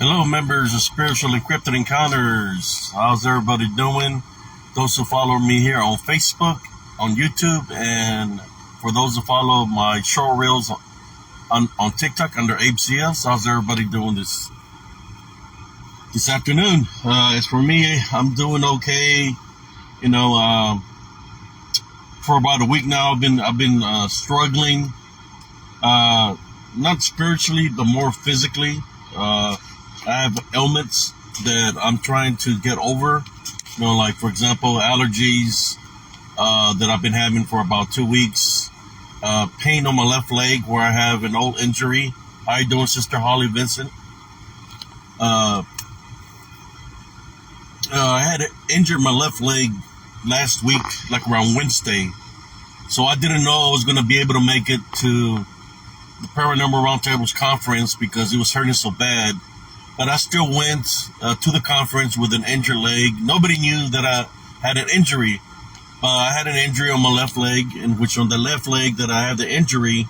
Hello, members of Spiritual Encrypted Encounters. How's everybody doing? Those who follow me here on Facebook, on YouTube, and for those who follow my short reels on TikTok under Abe CS, how's everybody doing this afternoon? As for me, I'm doing okay. You know, for about a week now, I've been struggling, not spiritually, but more physically. I have ailments that I'm trying to get over. You know, like, for example, allergies that I've been having for about 2 weeks. Pain on my left leg where I have an old injury. How you doing, Sister Holly Vincent? I had injured my left leg last week, like around Wednesday. So I didn't know I was going to be able to make it to the Paranormal Roundtables conference because it was hurting so bad. But I still went to the conference with an injured leg. Nobody knew that I had an injury. I had an injury on my left leg, in which on the left leg that I have the injury,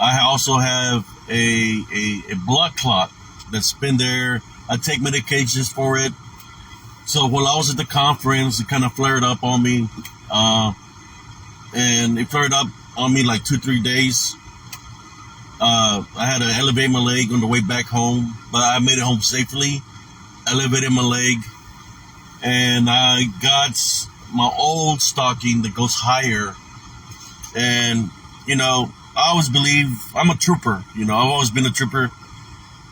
I also have a blood clot that's been there. I take medications for it. So while I was at the conference, it kind of flared up on me. And it flared up on me like 2-3 days. I had to elevate my leg on the way back home, but I made it home safely. Elevated my leg, and I got my old stocking that goes higher. And, you know, I always believe I'm a trooper. You know, I've always been a trooper.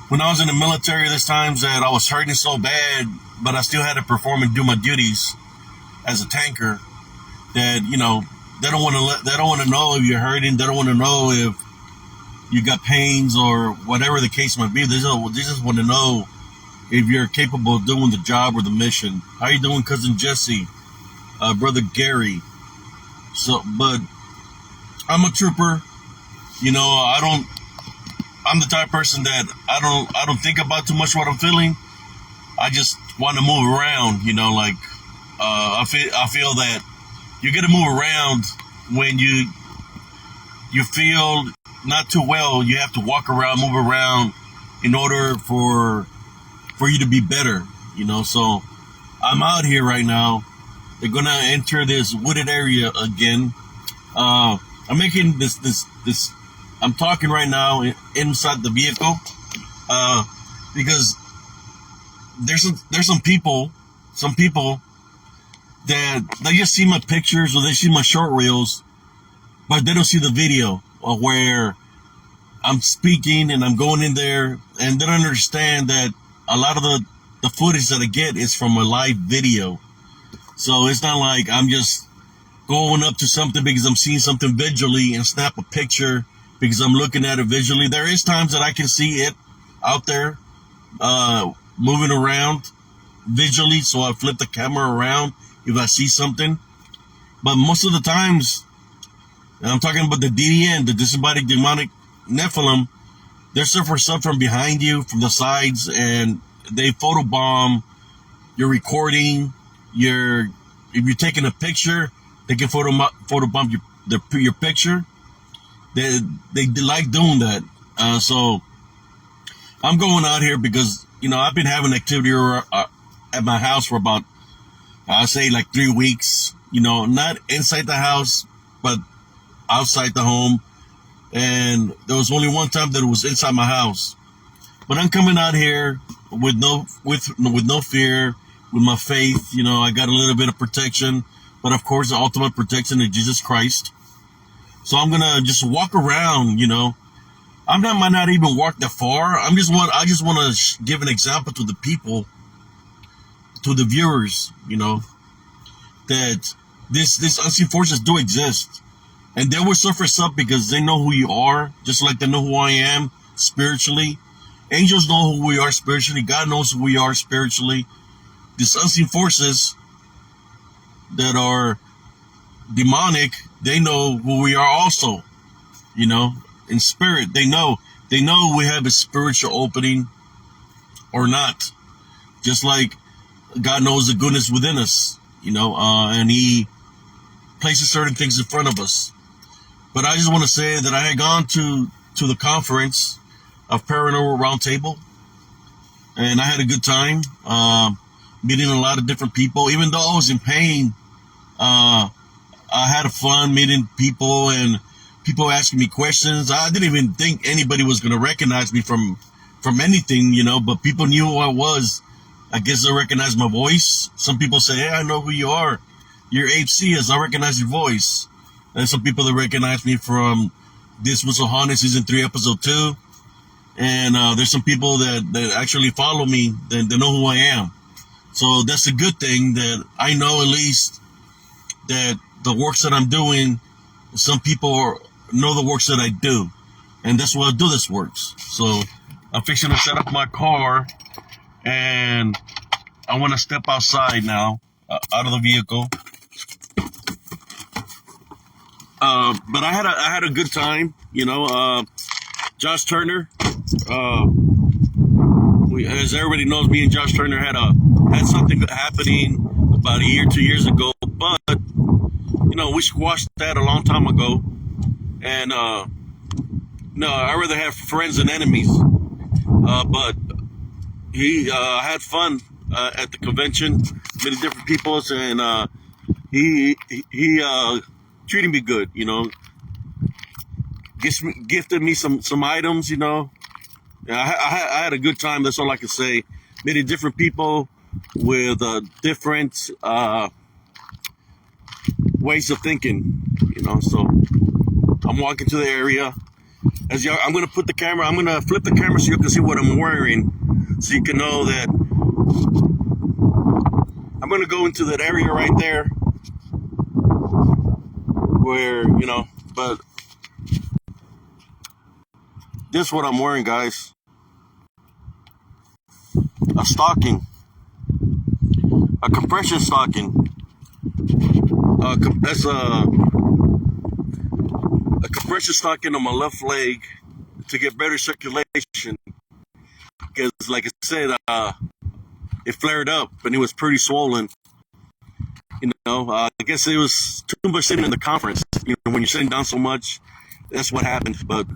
When I was in the military, there's times that I was hurting so bad, but I still had to perform and do my duties as a tanker. That, you know, they don't want to know if you're hurting. They don't want to know if you got pains or whatever the case might be. They just want to know if you're capable of doing the job or the mission. How you doing, Cousin Jesse? Brother Gary? So, but I'm a trooper. You know, I'm the type of person that I don't think about too much what I'm feeling. I just want to move around, you know, like, I feel that you get to move around when you feel not too well. You have to walk around, move around in order for you to be better, you know. So I'm out here right now. They're going to enter this wooded area again. I'm making this, I'm talking right now inside the vehicle, because there's some people that they just see my pictures or they see my short reels, but they don't see the video where I'm speaking and I'm going in there, and they don't understand that a lot of the footage that I get is from a live video. So it's not like I'm just going up to something because I'm seeing something visually and snap a picture because I'm looking at it visually. There is times that I can see it out there moving around visually, so I flip the camera around if I see something. But most of the times, and I'm talking about the DDN, the disembodied demonic Nephilim, they're for stuff from behind you, from the sides, and they photobomb your recording. If you're taking a picture, they can photobomb your picture. They like doing that. So I'm going out here because, you know, I've been having activity at my house for about, I say, like 3 weeks. You know, not inside the house, but outside the home. And there was only one time that it was inside my house. But I'm coming out here with no fear, with my faith. You know, I got a little bit of protection, but of course the ultimate protection is Jesus Christ. So I'm gonna just walk around. You know, might not even walk that far. I just want to give an example to the people, to the viewers. You know, that these unseen forces do exist. And they will surface up because they know who you are, just like they know who I am spiritually. Angels know who we are spiritually. God knows who we are spiritually. These unseen forces that are demonic, they know who we are also. You know, in spirit, they know we have a spiritual opening or not. Just like God knows the goodness within us, you know, and He places certain things in front of us. But I just want to say that I had gone to the conference of Paranormal Roundtable, and I had a good time meeting a lot of different people. Even though I was in pain, uh, I had fun meeting people and people asking me questions. I didn't even think anybody was going to recognize me from anything, but people knew who I was. I guess they recognized my voice. Some people say, "Hey, I know who you are. You're Abe Cias. I recognize your voice." And some people that recognize me from This Was So Haunted Season 3, Episode 2. And there's some people that actually follow me that know who I am. So that's a good thing that I know at least that the works that I'm doing, some people know the works that I do. And that's why I do this works. So I'm fixing to set up my car and I want to step outside now, out of the vehicle. But I had a good time, Josh Turner, as everybody knows, me and Josh Turner had something happening about a year, 2 years ago, but we squashed that a long time ago. And no, I rather have friends than enemies. But he had fun at the convention, many different peoples, and he treated me good. Gifted me some items. I had a good time. That's all I can say. Many different people with different ways of thinking. So I'm walking to the area. I'm gonna put the camera. I'm gonna flip the camera so you can see what I'm wearing, so you can know that I'm gonna go into that area right there, where But this is what I'm wearing, guys. A stocking, a compression stocking. That's a compression stocking on my left leg to get better circulation. Because, like I said, it flared up and it was pretty swollen. I guess it was too much sitting in the conference. When you're sitting down so much, that's what happened. But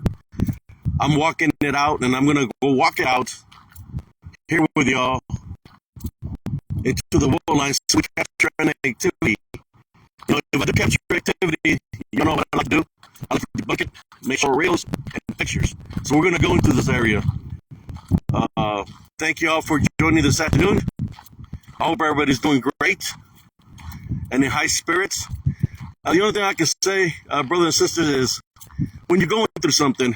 I'm walking it out, and I'm gonna go walk it out here with y'all into the wall line so we capture an activity. If I do capture activity, you know what I like to do? I like to debunk it, make sure reels and pictures. So we're gonna go into this area. Thank you all for joining this afternoon. I hope everybody's doing great and in high spirits. The only thing I can say, brothers and sisters, is when you're going through something,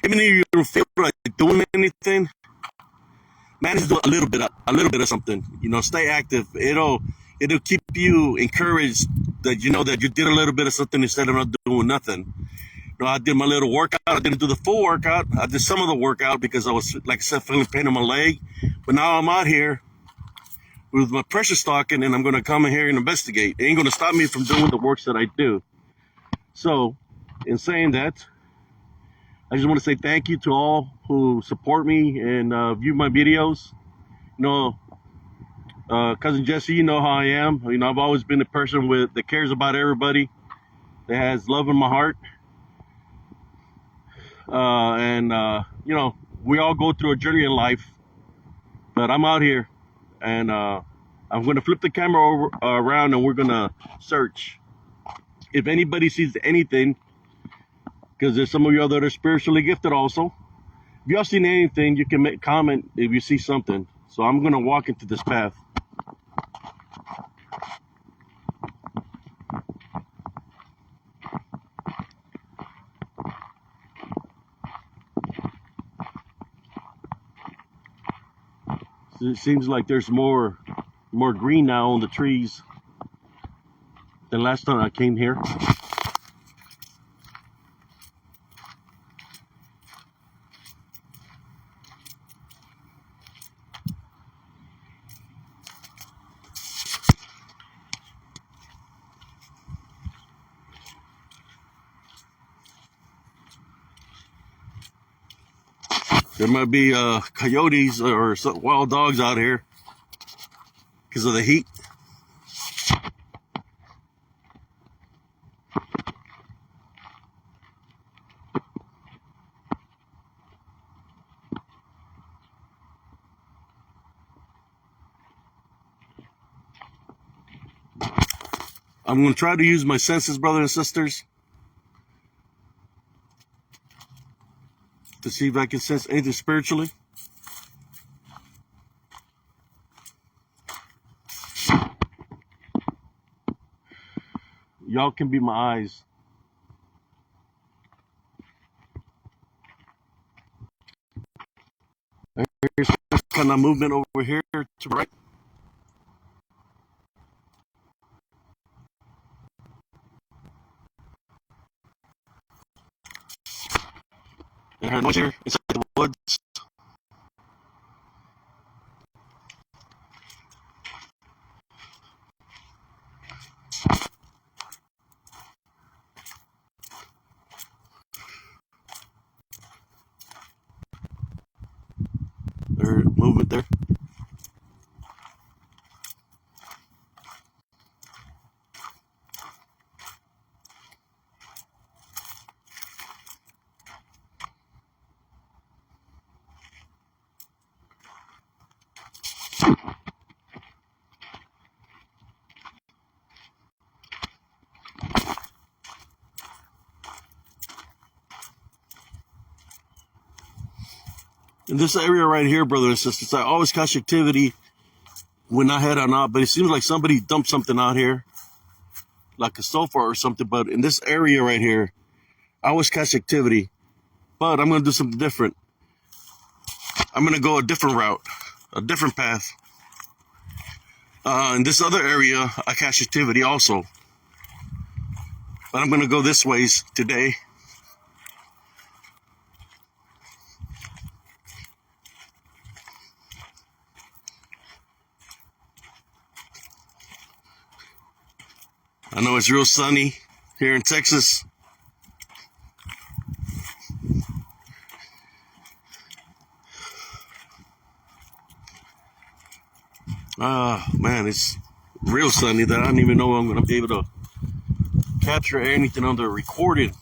even if you don't feel like doing anything, manage to do a little bit of something. Stay active. It'll keep you encouraged that that you did a little bit of something instead of not doing nothing. I did my little workout. I didn't do the full workout. I did some of the workout because I was, like I said, feeling pain in my leg. But now I'm out here with my pressure stocking, and I'm going to come in here and investigate. It ain't going to stop me from doing the works that I do. So, in saying that, I just want to say thank you to all who support me and view my videos. Cousin Jesse, you know how I am. I've always been a person that cares about everybody, that has love in my heart. And we all go through a journey in life, but I'm out here, and I'm going to flip the camera around, and we're going to search. If anybody sees anything, because there's some of y'all that are spiritually gifted also. If y'all seen anything, you can comment if you see something. So I'm going to walk into this path. It seems like there's more green now on the trees than last time I came here. There might be coyotes or some wild dogs out here because of the heat. I'm going to try to use my senses, brothers and sisters, to see if I can sense anything spiritually. Y'all can be my eyes. Here's some kind of movement over here to the right. And her noise here inside the woods. There's movement there. In this area right here, brothers and sisters, I always catch activity when I head on out, but it seems like somebody dumped something out here, like a sofa or something. But in this area right here, I always catch activity, but I'm going to do something different. I'm going to go a different route, a different path. In this other area, I catch activity also, but I'm going to go this ways today. I know it's real sunny here in Texas. Man, it's real sunny that I don't even know I'm going to be able to capture anything on the recording.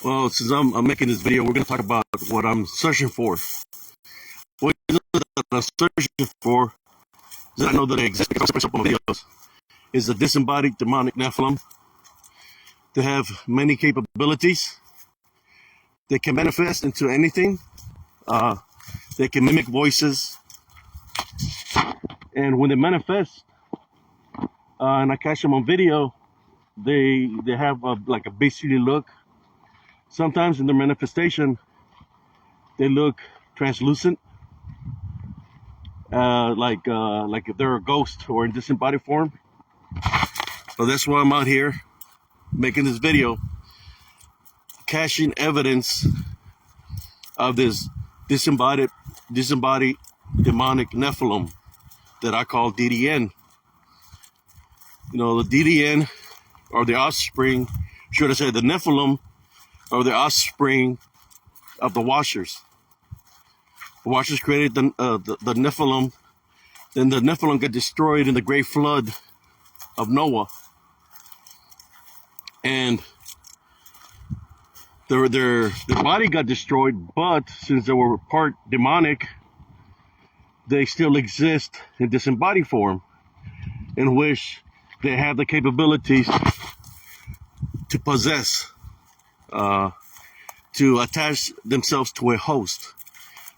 Well, since I'm making this video, we're going to talk about what I'm searching for. What is it that I'm searching for? I know that they exist because I saw some videos. Is a disembodied demonic Nephilim. They have many capabilities. They can manifest into anything. They can mimic voices. And when they manifest, and I catch them on video, they have like a beastly look. Sometimes in their manifestation, they look translucent, like if they're a ghost or in disembodied form. So that's why I'm out here making this video, caching evidence of this disembodied demonic Nephilim that I call DDN. You know, the DDN are the offspring, should I say the Nephilim are the offspring of the Watchers. The Watchers created the Nephilim. Then the Nephilim got destroyed in the great flood of Noah. And their body got destroyed, but since they were part demonic, they still exist in disembodied form, in which they have the capabilities to possess, to attach themselves to a host.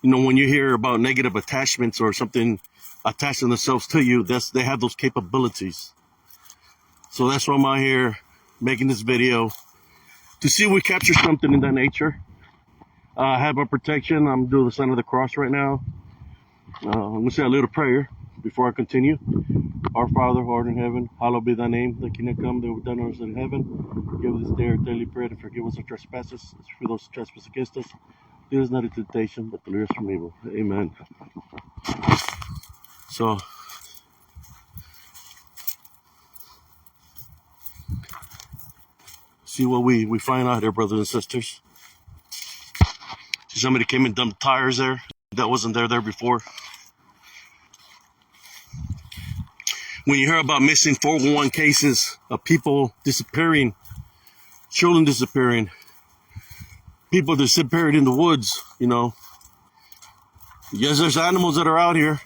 You know, when you hear about negative attachments or something attaching themselves to you, they have those capabilities. So that's why I'm out here making this video, to see if we capture something in that nature. I have my protection. I'm doing the sign of the cross right now. I'm going to say a little prayer before I continue. Our Father, who art in heaven, hallowed be thy name. Thy kingdom come, thy will be done on earth as in heaven. Give us this day our daily bread, and forgive us our trespasses, as for those who trespass against us. Lead us not into temptation, but deliver us from evil. Amen. So, See what we find out here, brothers and sisters. See, somebody came and dumped tires there. That wasn't there before. When you hear about missing 411 cases of people disappearing, children disappearing, people disappearing in the woods, you know. Yes, there's animals that are out here,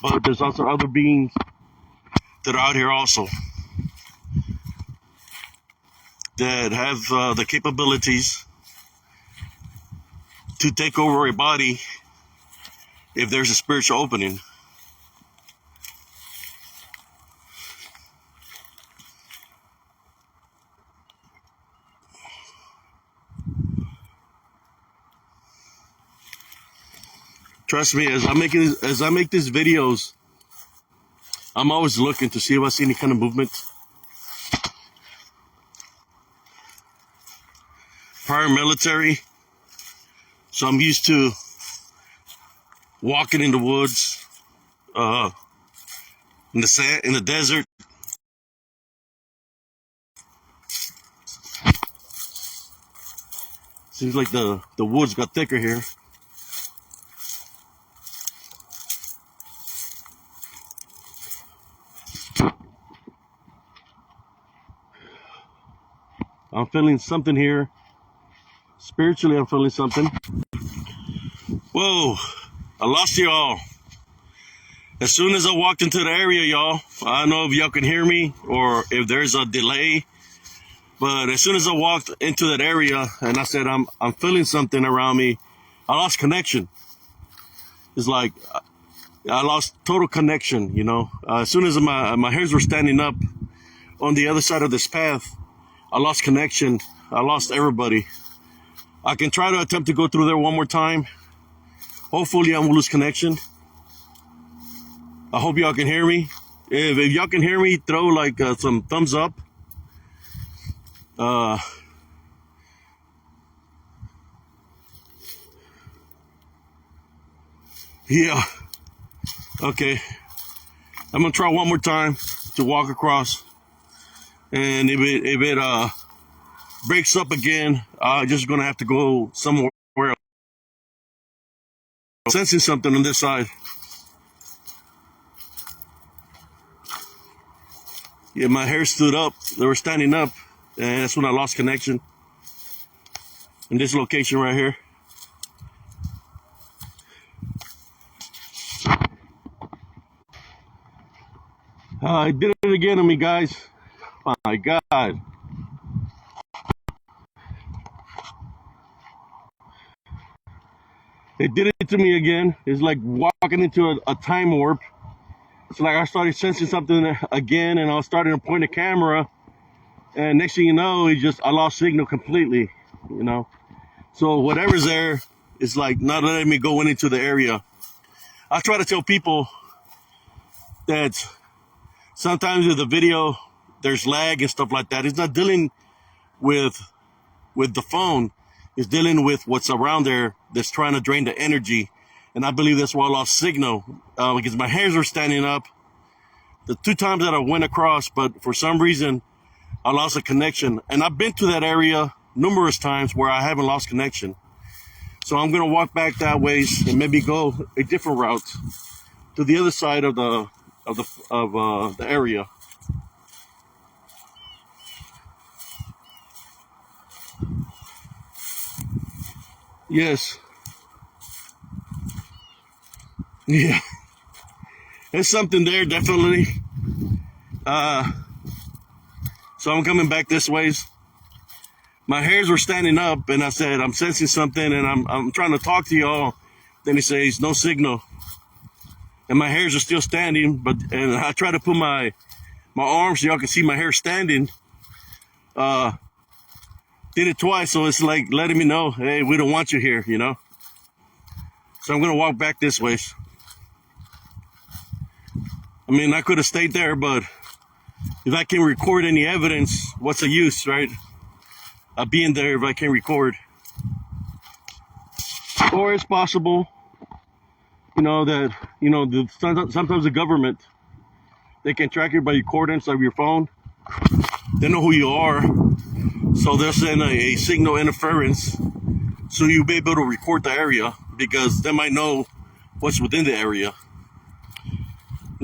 but there's also other beings that are out here also that have the capabilities to take over a body if there's a spiritual opening. Trust me, as I make these videos, I'm always looking to see if I see any kind of movement. Prior military, so I'm used to walking in the woods, in the sand, in the desert. Seems like the woods got thicker here. I'm feeling something here. Spiritually, I'm feeling something. Whoa, I lost y'all. As soon as I walked into the area, y'all, I don't know if y'all can hear me or if there's a delay, but as soon as I walked into that area and I said, I'm feeling something around me, I lost connection. It's like I lost total connection, you know. As soon as my hairs were standing up on the other side of this path, I lost connection. I lost everybody. I can try to attempt to go through there one more time. Hopefully I won't lose connection. I hope y'all can hear me. If y'all can hear me, throw like some thumbs up. Yeah. Okay. I'm gonna try one more time to walk across. And if it breaks up again, I'm just gonna have to go somewhere else. I'm sensing something on this side. Yeah, my hair stood up. They were standing up, and that's when I lost connection. In this location right here. I did it again on me, guys. My God. It did it to me again. It's like walking into a time warp. It's like I started sensing something again, and I was starting to point the camera, and next thing you know, I lost signal completely, you know. So whatever's there is like not letting me go into the area. I try to tell people that sometimes with the video, there's lag and stuff like that. It's not dealing with the phone. It's dealing with what's around there that's trying to drain the energy. And I believe that's why I lost signal, because my hairs were standing up the 2 times that I went across, but for some reason, I lost a connection. And I've been to that area numerous times where I haven't lost connection. So I'm gonna walk back that ways and maybe go a different route to the other side of the area. Yes. Yeah. There's something there, definitely. So I'm coming back this ways. My hairs were standing up, and I said, I'm sensing something, and I'm trying to talk to y'all. Then he says, no signal. And my hairs are still standing, and I try to put my arms so y'all can see my hair standing. Did it twice, so it's like letting me know, hey, we don't want you here, you know? So I'm gonna walk back this way. I mean, I could have stayed there, but if I can record any evidence, what's the use, right? Of being there if I can record. Or it's possible, you know, that, you know, sometimes the government, they can track you by your coordinates of your phone. They know who you are. So they'll send a signal interference, so you'll be able to record the area because they might know what's within the area.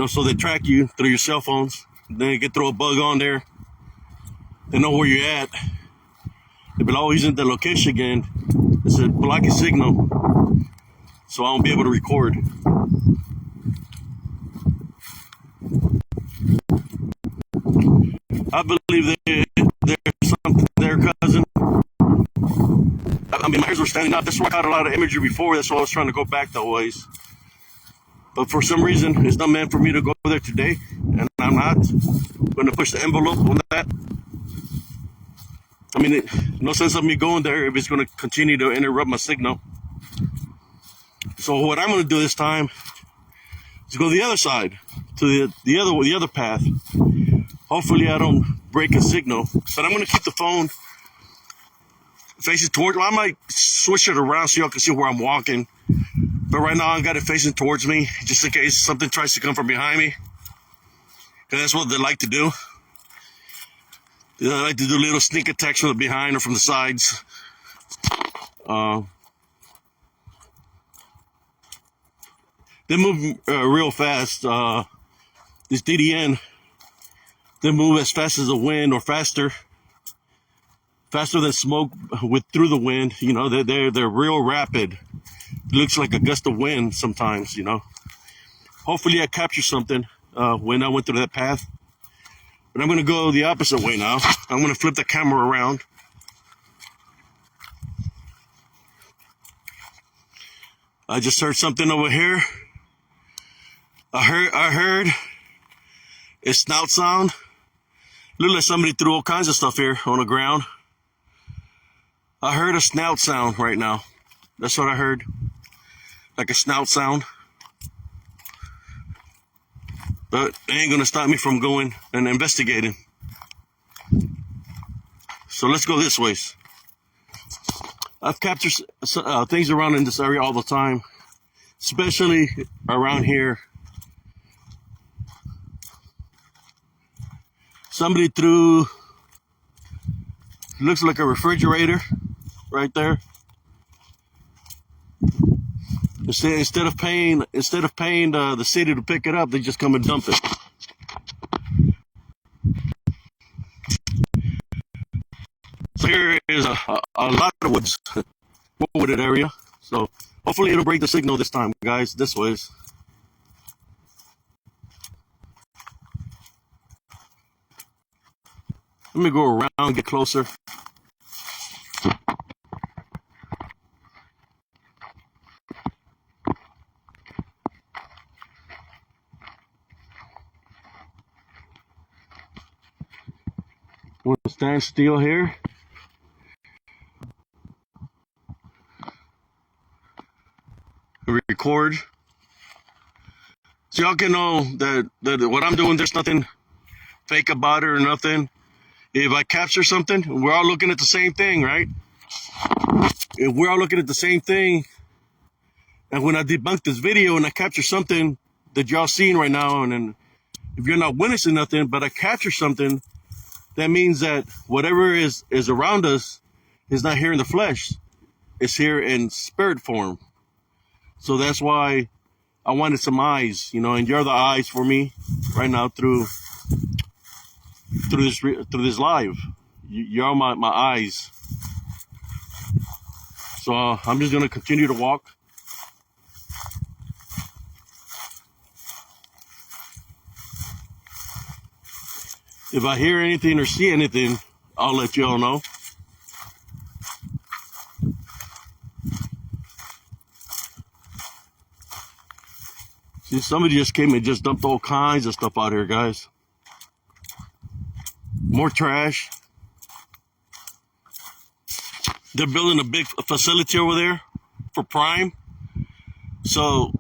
So they track you through your cell phones. Then they can throw a bug on there. They know where you're at. If it always isn't the location again, it's a blocking signal, so I won't be able to record. I believe there's something there, cousin. I mean, my hairs were standing up. That's why I got a lot of imagery before. That's why I was trying to go back that ways. But for some reason, it's not meant for me to go there today, and I'm not going to push the envelope on that. I mean, no sense of me going there if it's going to continue to interrupt my signal. So what I'm going to do this time is go the other side, to the other path. Hopefully I don't break a signal. But I'm going to keep the phone facing towards. Well, I might switch it around so y'all can see where I'm walking. But right now I got it facing towards me, just in case something tries to come from behind me. Because that's what they like to do. They like to do little sneak attacks from the behind or from the sides. They move real fast. This DDN, they move as fast as the wind or faster than smoke through the wind. They're real rapid. It looks like a gust of wind sometimes. Hopefully I capture something when I went through that path. But I'm going to go the opposite way now. I'm going to flip the camera around. I just heard something over here. I heard a snout sound. Looked like somebody threw all kinds of stuff here on the ground. I heard a snout sound right now. That's what I heard. Like a snout sound. But it ain't gonna stop me from going and investigating. So let's go this way. I've captured things around in this area all the time, especially around here. Somebody threw, looks like a refrigerator right there. Instead of paying the city to pick it up, they just come and dump it. So here is a lot of woods, wooded area. So hopefully it'll break the signal this time, guys. This way. Let me go around, get closer. I'm going to stand still here. Record. So y'all can know that what I'm doing, there's nothing fake about it or nothing. If I capture something, we're all looking at the same thing, right? If we're all looking at the same thing, and when I debunk this video and I capture something that y'all seeing right now, and then if you're not witnessing nothing, but I capture something, that means that whatever is around us is not here in the flesh. It's here in spirit form. So that's why I wanted some eyes, and you're the eyes for me right now through this live. You're my eyes. So I'm just going to continue to walk. If I hear anything or see anything, I'll let y'all know. See, somebody just came and just dumped all kinds of stuff out here, guys. More trash. They're building a big facility over there for Prime. So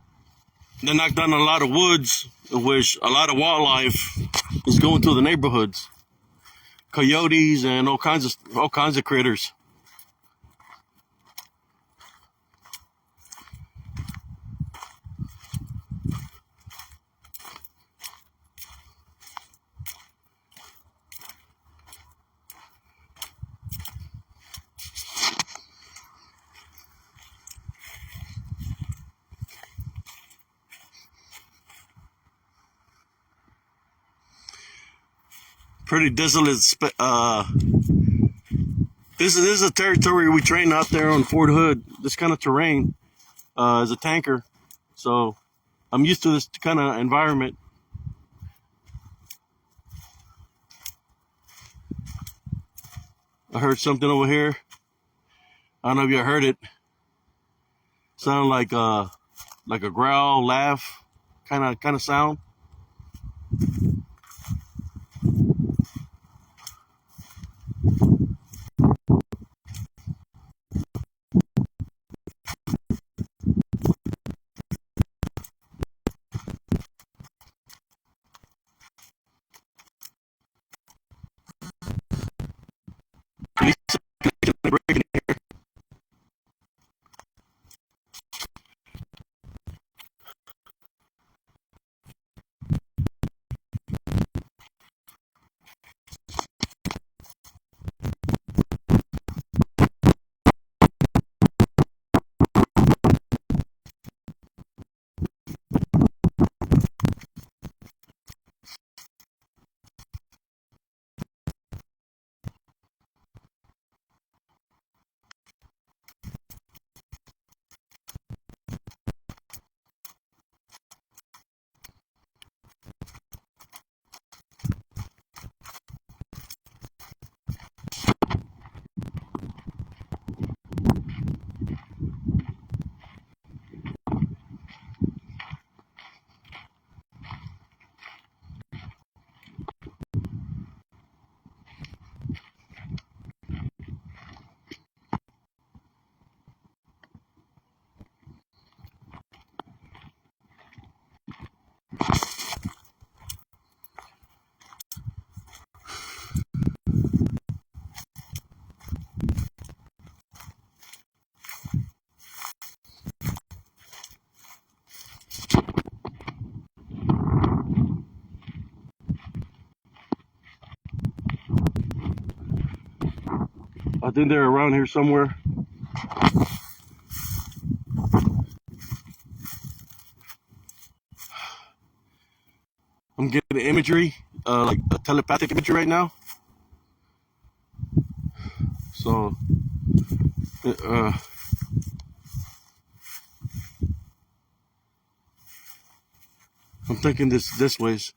they knocked down a lot of woods, which a lot of wildlife is going through the neighborhoods. Coyotes and all kinds of critters. pretty desolate. This is a territory we train out there on Fort Hood. This kind of terrain as a tanker, so I'm used to this kind of environment. I heard something over here. I don't know if you heard it. Sounded like a growl, laugh, kind of sound. I think they're around here somewhere. I'm getting imagery, like a telepathic imagery right now. So, I'm thinking this ways.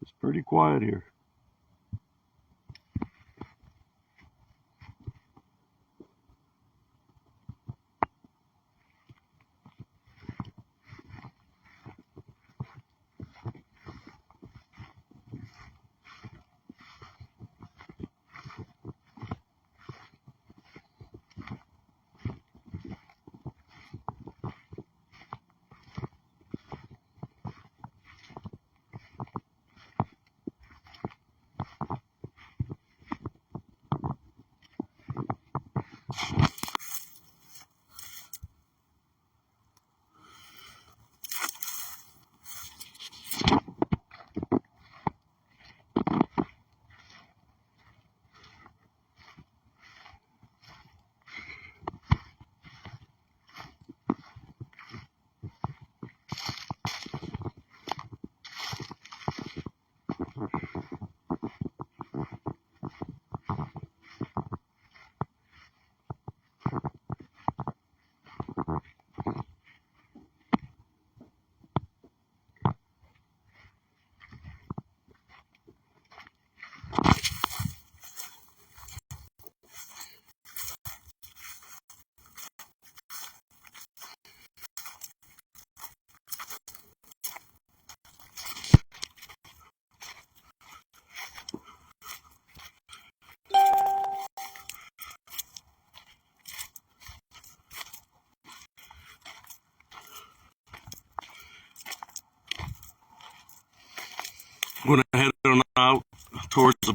It's pretty quiet here.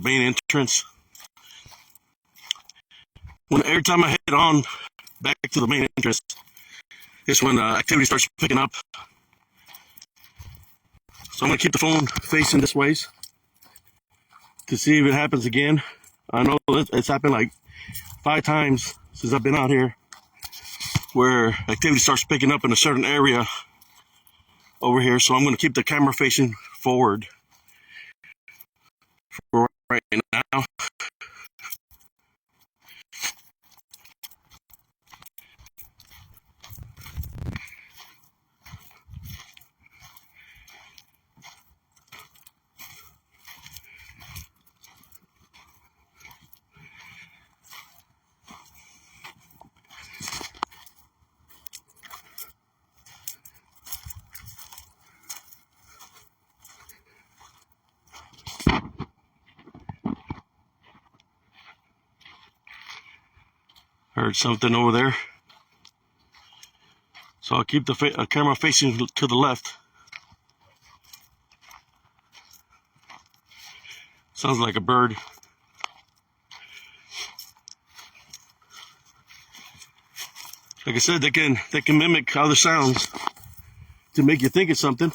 main entrance. Every time I head on back to the main entrance, is when activity starts picking up. So I'm gonna keep the phone facing this ways to see if it happens again. I know it's happened like 5 times since I've been out here, where activity starts picking up in a certain area over here. So I'm gonna keep the camera facing forward for right now. Heard something over there. So I'll keep the camera facing to the left. Sounds like a bird. Like I said, they can mimic other sounds to make you think it's something.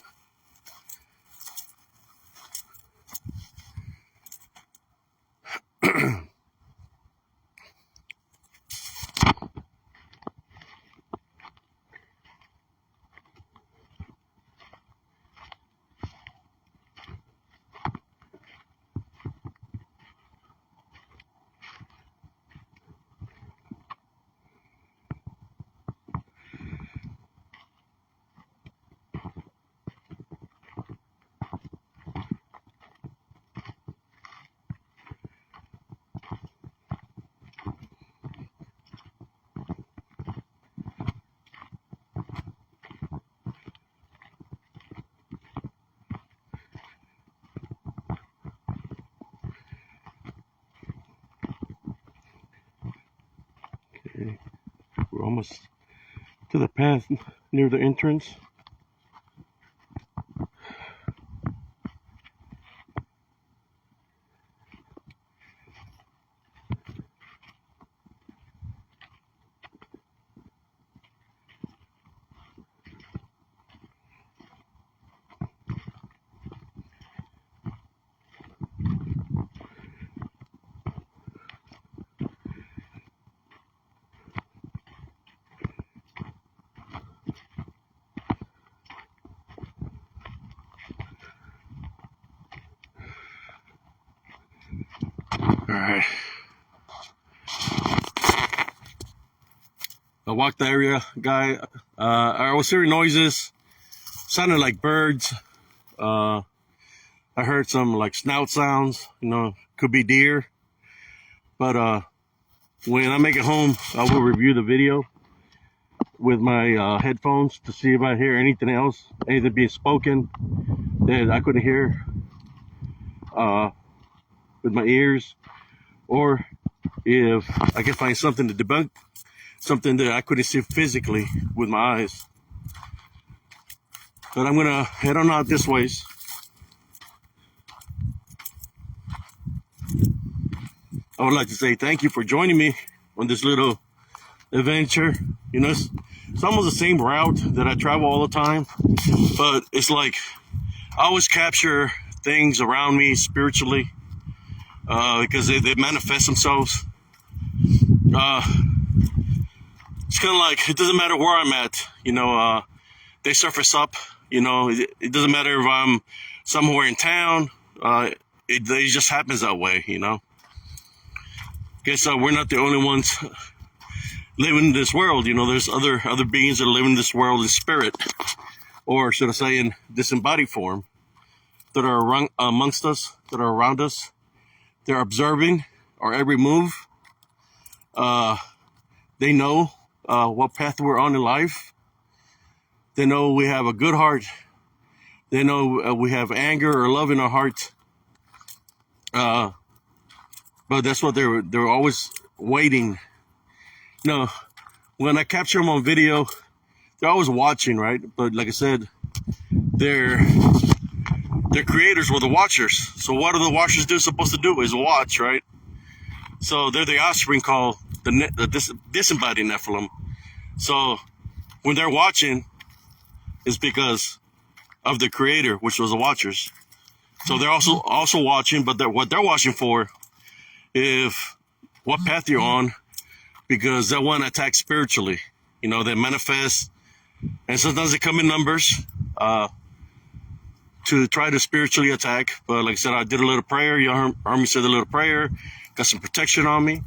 Okay, we're almost to the path near the entrance. Alright. I walked the area, guy. I was hearing noises, sounded like birds. I heard some like snout sounds, could be deer. But when I make it home, I will review the video with my headphones to see if I hear anything else, anything being spoken that I couldn't hear with my ears, or if I can find something to debunk, something that I couldn't see physically with my eyes. But I'm gonna head on out this ways. I would like to say thank you for joining me on this little adventure. It's almost the same route that I travel all the time, but it's like I always capture things around me spiritually, because they manifest themselves. It's kind of like, it doesn't matter where I'm at, they surface up. It doesn't matter if I'm somewhere in town. It just happens that way. Guess we're not the only ones living in this world. There's other beings that live in this world in spirit, or should I say in disembodied form, that are amongst us, that are around us. They're observing our every move. They know what path we're on in life. They know we have a good heart. They know we have anger or love in our heart. But that's what they're always waiting. When I capture them on video, they're always watching, right? But like I said, they're their creators were the watchers. So what are the watchers supposed to do is watch, right? So they're the offspring called the disembodied Nephilim. So when they're watching, it's because of the creator, which was the watchers. So they're also watching, but what they're watching for, if what path you're on, because they want to attack spiritually. You know, they manifest, and sometimes they come in numbers to try to spiritually attack. But like I said, I did a little prayer. You heard me say the little prayer. Got some protection on me.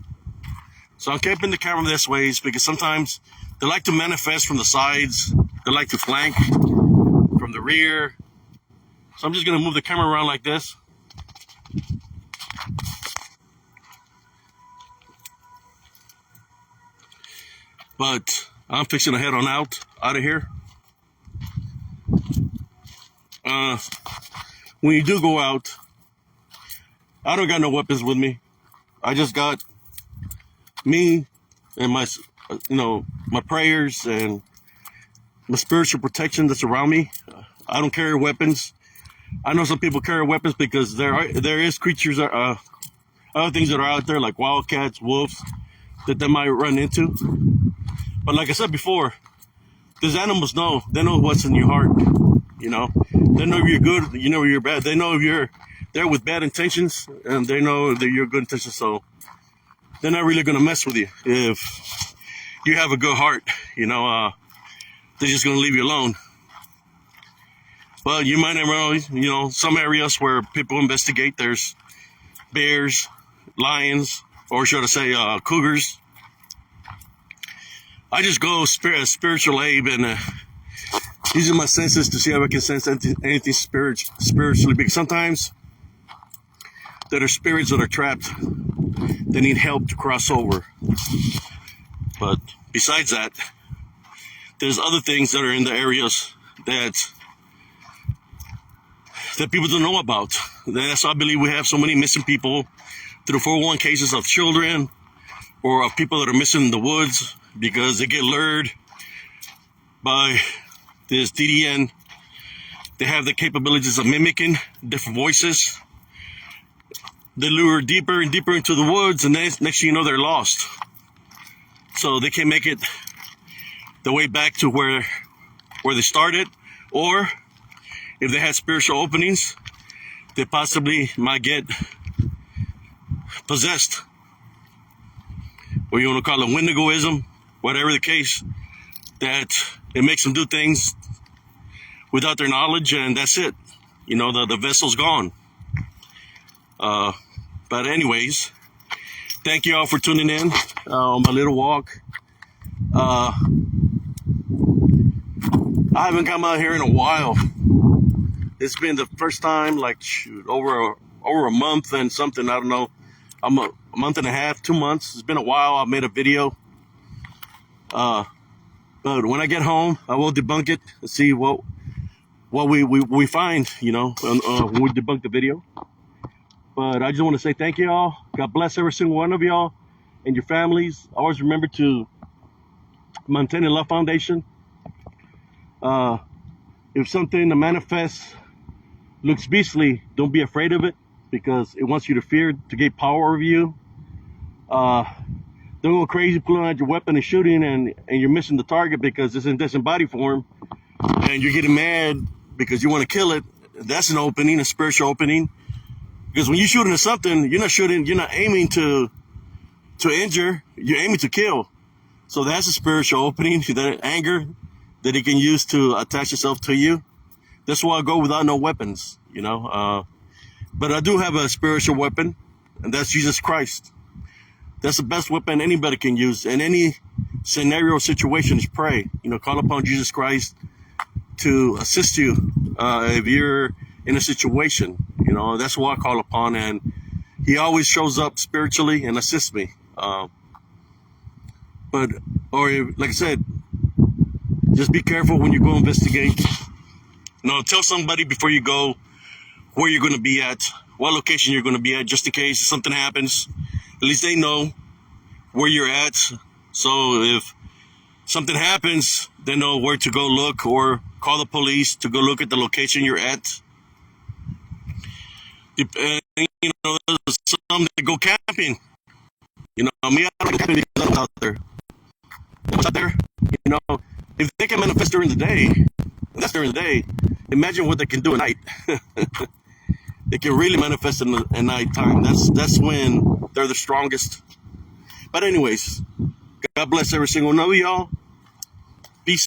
So I'm keeping the camera this ways because sometimes they like to manifest from the sides. They like to flank from the rear. So I'm just going to move the camera around like this. But I'm fixing to head on out of here. When you do go out, I don't got no weapons with me. I just got me and my prayers and my spiritual protection that's around me. I don't carry weapons. I know some people carry weapons because there is creatures, other things that are out there like wildcats, wolves, that they might run into. But like I said before, these animals know. They know what's in your heart. You know, they know if you're good. You know if you're bad. They know if you're there with bad intentions, and they know that you're good intentions. So they're not really gonna mess with you if you have a good heart. You know, they're just gonna leave you alone. But you might never know. You know, some areas where people investigate, there's bears, lions, or should I say, cougars. I just go spiritual aid and using my senses to see if I can sense anything spiritually. Because sometimes there are spirits that are trapped. They need help to cross over. But besides that, there's other things that are in the areas that people don't know about. That's why I believe we have so many missing people through 401 cases of children or of people that are missing in the woods because they get lured by this DDN. They have the capabilities of mimicking different voices. They lure deeper and deeper into the woods, and then next thing you know, they're lost. So they can't make it the way back to where they started, or if they had spiritual openings, they possibly might get possessed. Or you want to call it Wendigoism, whatever the case, that it makes them do things without their knowledge, and that's it. You know, the vessel's gone. But anyways, thank you all for tuning in on my little walk. I haven't come out here in a while. It's been the first time, like, over a month and something. I don't know. I'm a month and a half, 2 months. It's been a while. I made a video. But when I get home, I will debunk it and see what we find, you know, when we debunk the video. But I just want to say thank you all. God bless every single one of y'all and your families. Always remember to maintain the Love Foundation. If something to manifest looks beastly, don't be afraid of it, because it wants you to fear to get power over you. Don't go crazy pulling out your weapon and shooting and you're missing the target because it's in disembodied form and you're getting mad because you want to kill it. That's an opening, a spiritual opening. Because when you're shooting at something, you're not aiming to injure, you're aiming to kill. So that's a spiritual opening, that anger that it can use to attach itself to you. That's why I go without no weapons, you know. But I do have a spiritual weapon, and that's Jesus Christ. That's the best weapon anybody can use in any scenario or situation is pray. You know, call upon Jesus Christ to assist you if you're in a situation. You know, that's what I call upon, and he always shows up spiritually and assists me. Like I said, just be careful when you go investigate. You know, tell somebody before you go where you're going to be at, what location you're going to be at, just in case something happens. At least they know where you're at. So if something happens, they know where to go look, or call the police to go look at the location you're at. You know, there's some that go camping. You know, me, I don't go camping because I'm out there. What's out there? You know, if they can manifest during the day, that's during the day. Imagine what they can do at night. They can really manifest at night time. That's when they're the strongest. But anyways, God bless every single one of y'all.